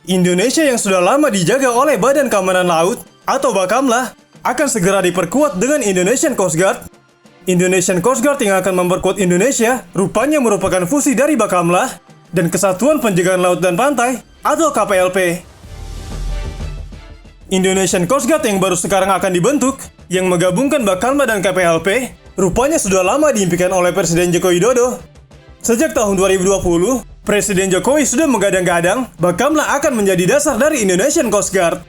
Indonesia yang sudah lama dijaga oleh Badan Keamanan Laut atau Bakamla akan segera diperkuat dengan Indonesian Coast Guard. Indonesian Coast Guard yang akan memperkuat Indonesia rupanya merupakan fusi dari Bakamla dan Kesatuan Penjagaan Laut dan Pantai atau KPLP. Indonesian Coast Guard yang baru sekarang akan dibentuk, yang menggabungkan Bakamla dan KPLP, rupanya sudah lama diimpikan oleh Presiden Joko Widodo. Sejak tahun 2020, Presiden Jokowi sudah menggadang-gadang Bakamla akan menjadi dasar dari Indonesian Coast Guard.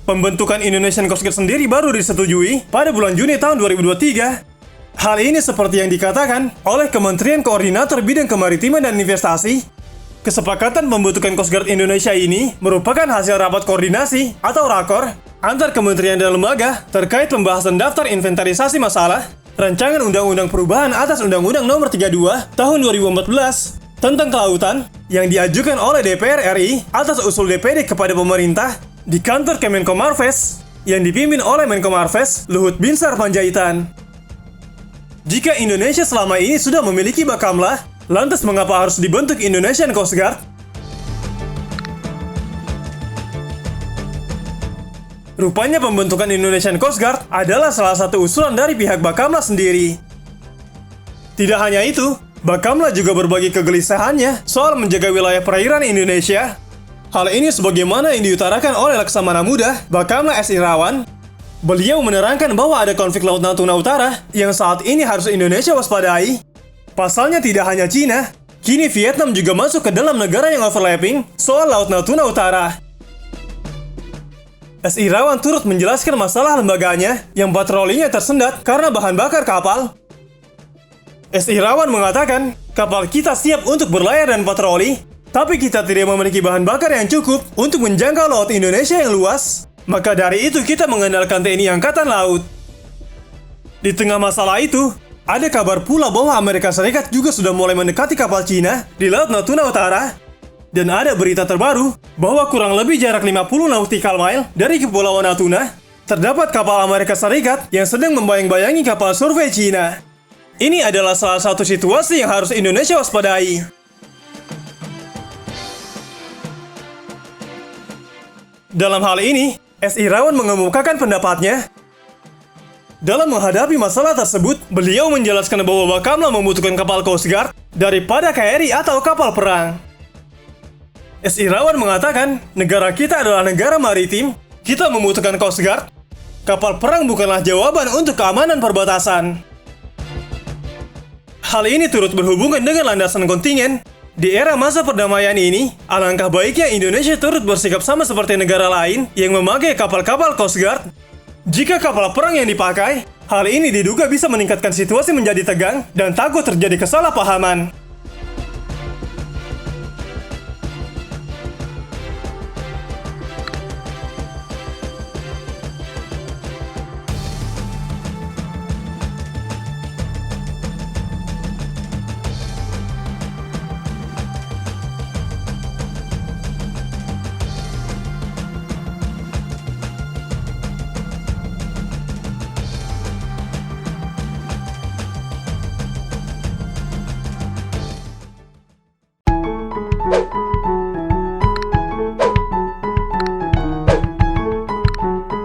Pembentukan Indonesian Coast Guard sendiri baru disetujui pada bulan Juni tahun 2023. Hal ini seperti yang dikatakan oleh Kementerian Koordinator Bidang Kemaritiman dan Investasi. Kesepakatan pembentukan Coast Guard Indonesia ini merupakan hasil rapat koordinasi atau rakor antar kementerian dan lembaga terkait pembahasan daftar inventarisasi masalah Rancangan Undang-Undang Perubahan atas Undang-Undang Nomor 32 Tahun 2014 tentang Kelautan yang diajukan oleh DPR RI atas usul DPD kepada pemerintah di kantor Kemenko Marves yang dipimpin oleh Menko Marves Luhut Binsar Panjaitan. Jika Indonesia selama ini sudah memiliki Bakamla, lantas mengapa harus dibentuk Indonesian Coast Guard? Rupanya pembentukan Indonesian Coast Guard adalah salah satu usulan dari pihak Bakamla sendiri. Tidak hanya itu, Bakamla juga berbagi kegelisahannya soal menjaga wilayah perairan Indonesia. Hal ini sebagaimana yang diutarakan oleh Laksamana Muda Bakamla S. Irawan. Beliau menerangkan bahwa ada konflik Laut Natuna Utara yang saat ini harus Indonesia waspadai. Pasalnya tidak hanya Cina, kini Vietnam juga masuk ke dalam negara yang overlapping soal Laut Natuna Utara. S. Irawan turut menjelaskan masalah lembaganya yang patrolinya tersendat karena bahan bakar kapal. S. Irawan mengatakan, kapal kita siap untuk berlayar dan patroli, tapi kita tidak memiliki bahan bakar yang cukup untuk menjangkau laut Indonesia yang luas. Maka dari itu kita mengandalkan TNI Angkatan Laut. Di tengah masalah itu, ada kabar pula bahwa Amerika Serikat juga sudah mulai mendekati kapal Cina di Laut Natuna Utara. Dan ada berita terbaru bahwa kurang lebih jarak 50 nautical mile dari Kepulauan Natuna, terdapat kapal Amerika Serikat yang sedang membayang-bayangi kapal survei Cina. Ini adalah salah satu situasi yang harus Indonesia waspadai. Dalam hal ini, S. Irawan mengemukakan pendapatnya. Dalam menghadapi masalah tersebut, beliau menjelaskan bahwa Bakamla membutuhkan kapal Coast Guard daripada KRI atau kapal perang. S. Irawan mengatakan, negara kita adalah negara maritim, kita membutuhkan Coast Guard. Kapal perang bukanlah jawaban untuk keamanan perbatasan. Hal ini turut berhubungan dengan landasan kontingen. Di era masa perdamaian ini, alangkah baiknya Indonesia turut bersikap sama seperti negara lain yang memakai kapal-kapal Coast Guard. Jika kapal perang yang dipakai, hal ini diduga bisa meningkatkan situasi menjadi tegang dan takut terjadi kesalahpahaman.